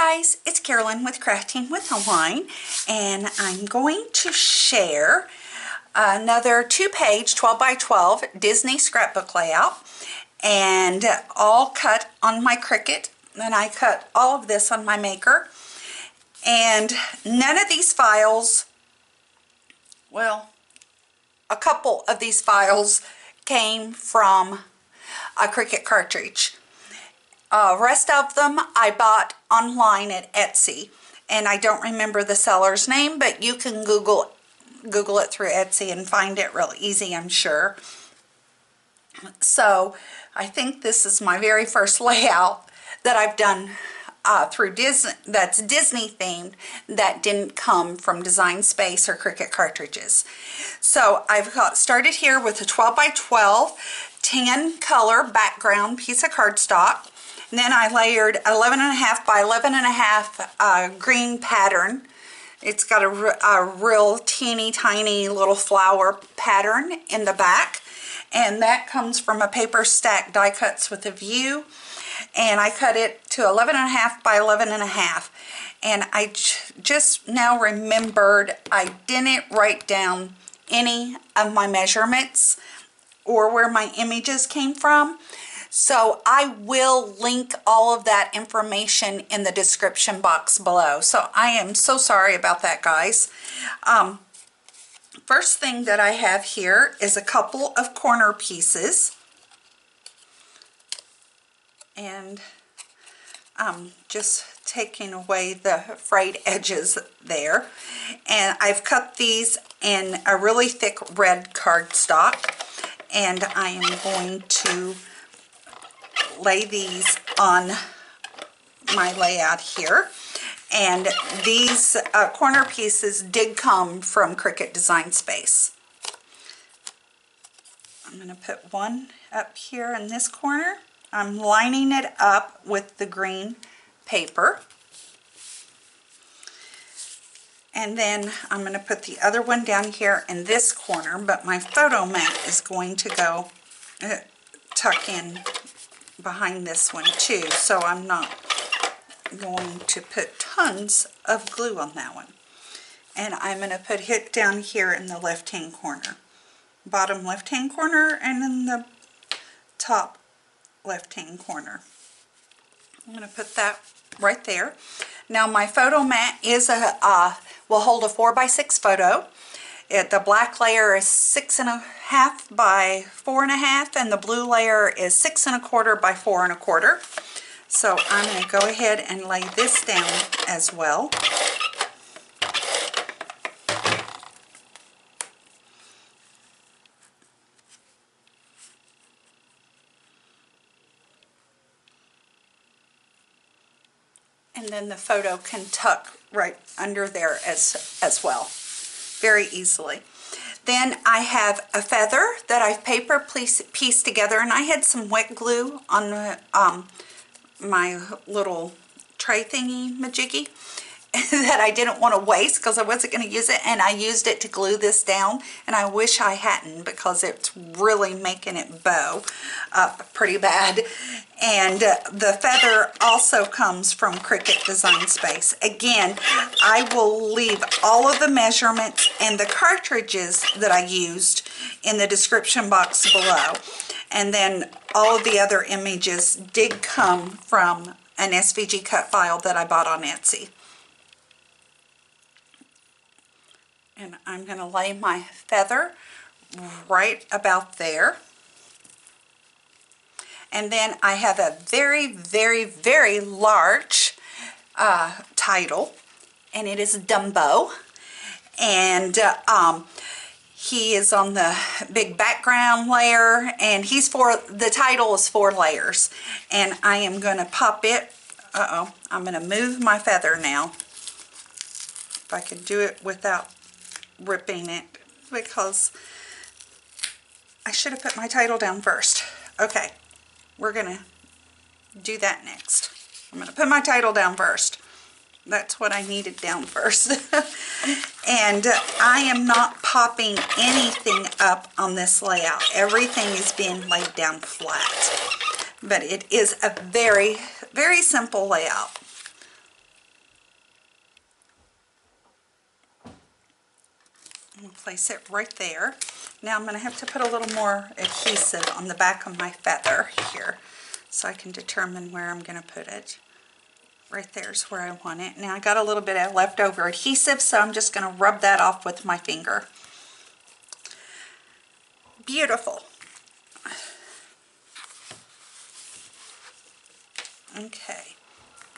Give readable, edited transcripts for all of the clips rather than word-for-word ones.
guys, it's Carolyn with Crafting with Online, and I'm going to share another 2-page 12 by 12 Disney scrapbook layout, and all cut on my Cricut. And I cut all of this on my Maker, and none of these files, well, a couple of these files came from a Cricut cartridge. Rest of them I bought online at Etsy, and I don't remember the seller's name, but you can Google it through Etsy and find it real easy, I'm sure. So I think this is my very first layout that I've done through Disney, that's Disney themed, that didn't come from Design Space or Cricut cartridges. So I've started here with a 12 by 12 tan color background piece of cardstock. And then I layered 11.5 by 11.5 green pattern. It's got a real teeny tiny little flower pattern in the back, and that comes from a paper stack die cuts with a view, and I cut it to 11.5 by 11.5. And I just now remembered I didn't write down any of my measurements or where my images came from. So I will link all of that information in the description box below. So I am so sorry about that, guys. First thing that I have here is a couple of corner pieces. And I'm just taking away the frayed edges there. And I've cut these in a really thick red cardstock. And I am going to lay these on my layout here, and these corner pieces did come from Cricut Design Space. I'm going to put one up here in this corner. I'm lining it up with the green paper, and then I'm going to put the other one down here in this corner, but my photo mat is going to go tuck in behind this one too, so I'm not going to put tons of glue on that one. And I'm going to put it down here in the left hand corner, bottom left hand corner, and in the top left hand corner. I'm going to put that right there. Now my photo mat is will hold a 4x6 photo. The black layer is 6.5 by 4.5, and the blue layer is 6.25 by 4.25. So I'm going to go ahead and lay this down as well. And then the photo can tuck right under there as well, very easily. Then I have a feather that I've paper pieced together, and I had some wet glue on my little tray thingy majiggy that I didn't want to waste because I wasn't going to use it, and I used it to glue this down, and I wish I hadn't because it's really making it bow up pretty bad. And the feather also comes from Cricut Design Space. Again, I will leave all of the measurements and the cartridges that I used in the description box below. And then all of the other images did come from an SVG cut file that I bought on Etsy. And I'm going to lay my feather right about there. And then I have a very, very, very large title, and it is Dumbo. And he is on the big background layer, and the title is 4 layers. And I am going to pop it. I'm going to move my feather now. If I could do it without ripping it, because I should have put my title down first. Okay, we're gonna do that next. I'm gonna put my title down first. That's what I needed down first. And I am not popping anything up on this layout. Everything is being laid down flat. But it is a very, very simple layout. I'm going to place it right there. Now I'm going to have to put a little more adhesive on the back of my feather here so I can determine where I'm going to put it. Right there's where I want it. Now I got a little bit of leftover adhesive, so I'm just going to rub that off with my finger. Beautiful. Okay,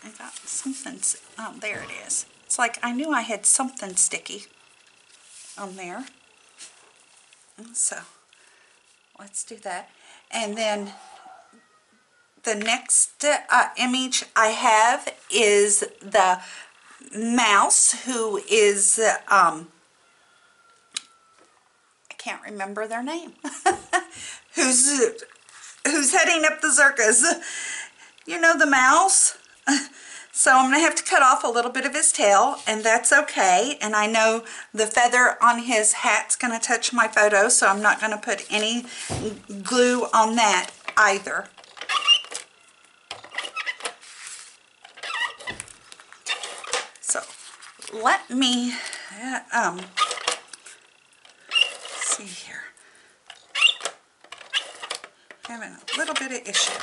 I got something, oh, there it is. It's like I knew I had something sticky on there. So let's do that. And then the next image I have is the mouse who is, I can't remember their name, who's heading up the circus. You know, the mouse. So I'm going to have to cut off a little bit of his tail, and that's okay. And I know the feather on his hat's going to touch my photo, so I'm not going to put any glue on that either. So let me see here. Having a little bit of issue.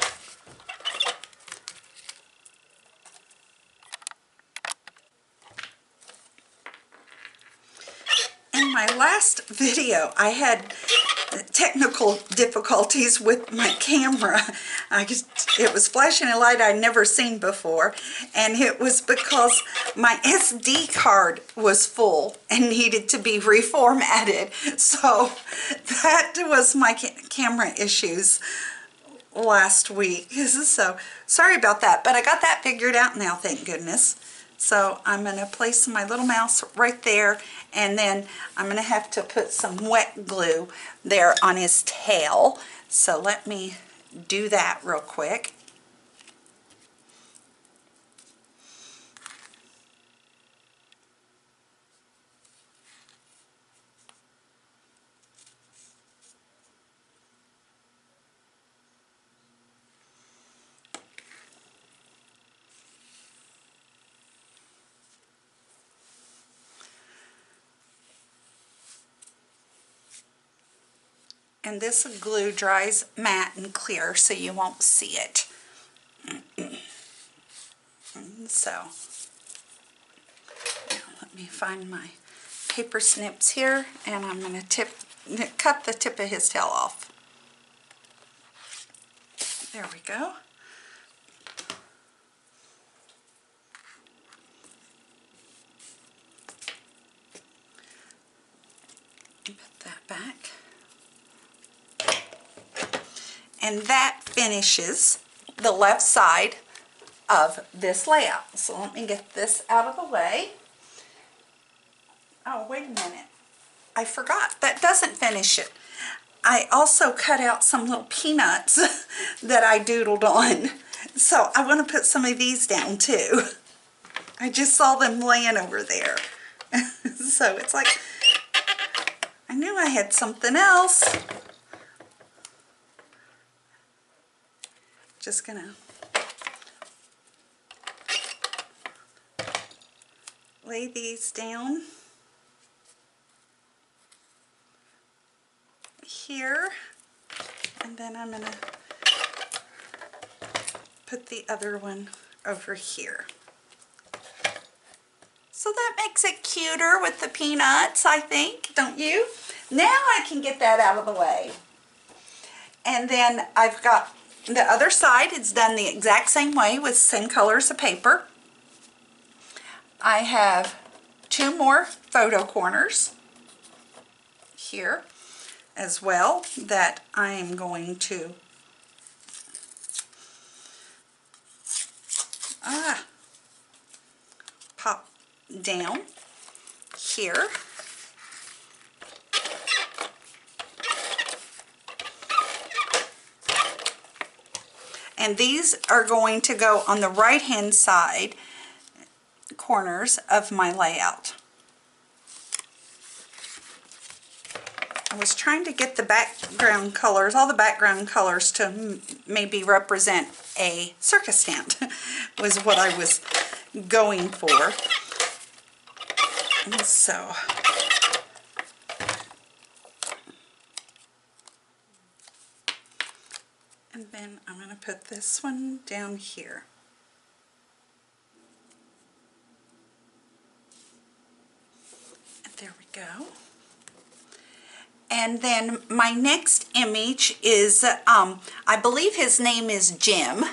In my last video, I had technical difficulties with my camera. It was flashing a light I'd never seen before, and it was because my SD card was full and needed to be reformatted. So that was my camera issues last week. So sorry about that, but I got that figured out now, thank goodness. So I'm going to place my little mouse right there, and then I'm going to have to put some wet glue there on his tail. So let me do that real quick. And this glue dries matte and clear, so you won't see it. So, now let me find my paper snips here, and I'm going to cut the tip of his tail off. There we go. Put that back. And that finishes the left side of this layout. So let me get this out of the way. Oh, wait a minute. I forgot. That doesn't finish it. I also cut out some little peanuts that I doodled on. So I want to put some of these down too. I just saw them laying over there. So it's like, I knew I had something else. Just gonna lay these down here, and then I'm gonna put the other one over here. So that makes it cuter with the peanuts, I think, don't you? Now I can get that out of the way. And then I've got the other side. It's done the exact same way with same colors of paper. I have two more photo corners here as well that I am going to pop down here. And these are going to go on the right hand side corners of my layout. I was trying to get the background colors, all the background colors, to maybe represent a circus tent was what I was going for. And so then I'm going to put this one down here. There we go. And then my next image is, I believe his name is Jim,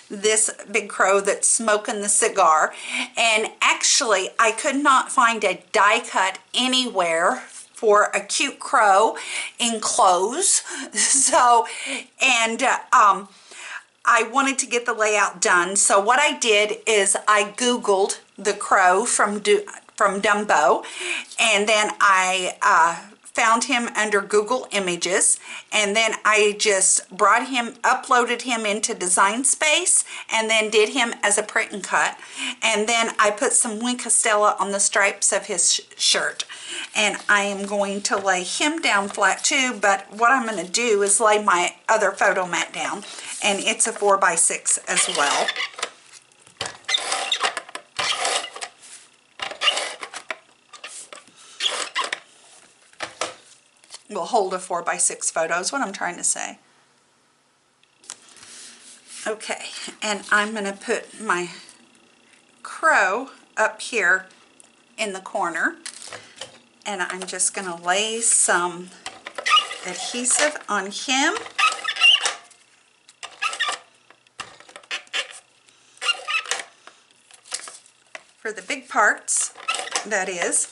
this big crow that's smoking the cigar. And actually, I could not find a die cut anywhere for a cute crow in clothes. So, and I wanted to get the layout done. So what I did is I Googled the crow from Dumbo, and then I found him under Google Images, and then I just brought him, uploaded him into Design Space, and then did him as a print and cut. And then I put some Wink Castella on the stripes of his shirt. And I am going to lay him down flat too, but what I'm going to do is lay my other photo mat down, and it's a 4x6 as well. Will hold a 4x6 photo is what I'm trying to say. Okay, and I'm going to put my crow up here in the corner, and I'm just going to lay some adhesive on him. For the big parts, that is.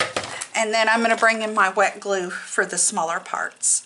And then I'm going to bring in my wet glue for the smaller parts.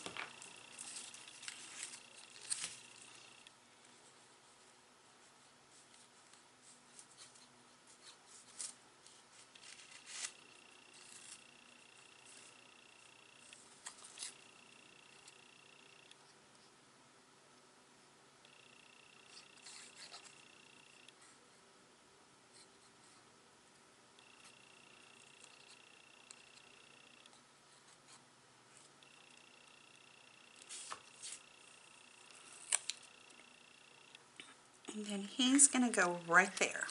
And then he's going to go right there.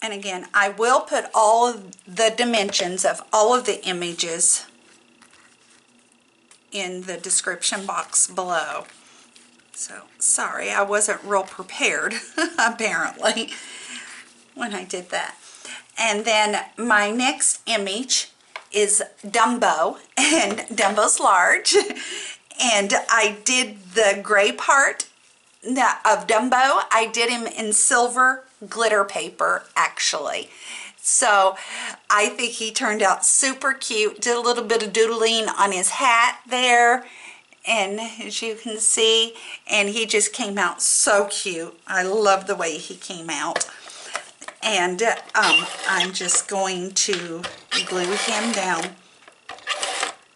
And again, I will put all of the dimensions of all of the images in the description box below. So, sorry, I wasn't real prepared, apparently, when I did that. And then my next image is Dumbo, and Dumbo's large. And I did the gray part of Dumbo. I did him in silver glitter paper, actually. So I think he turned out super cute. Did a little bit of doodling on his hat there, and as you can see, and he just came out so cute. I love the way he came out. And I'm just going to glue him down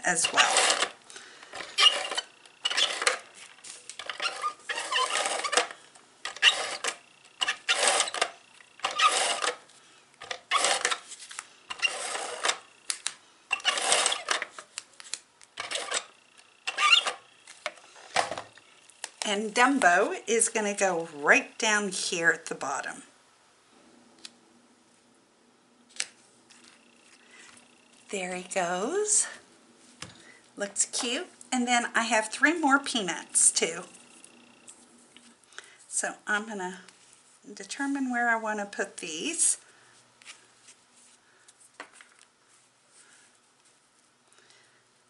as well. And Dumbo is going to go right down here at the bottom. There he goes. Looks cute. And then I have 3 more peanuts too. So I'm going to determine where I want to put these.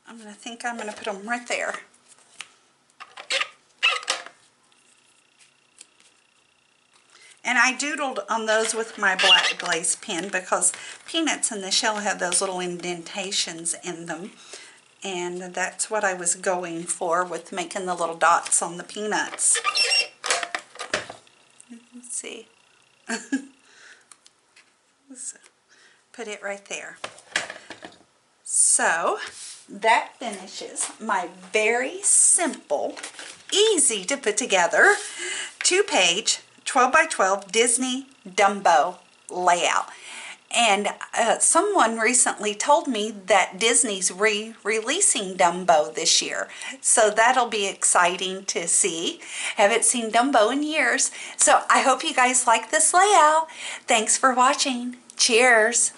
I'm going to put them right there. And I doodled on those with my black glaze pen because peanuts in the shell have those little indentations in them. And that's what I was going for with making the little dots on the peanuts. Let's see. Let's put it right there. So that finishes my very simple, easy to put together 2-page 12x12 Disney Dumbo layout. And someone recently told me that Disney's re-releasing Dumbo this year. So that'll be exciting to see. Haven't seen Dumbo in years. So I hope you guys like this layout. Thanks for watching. Cheers.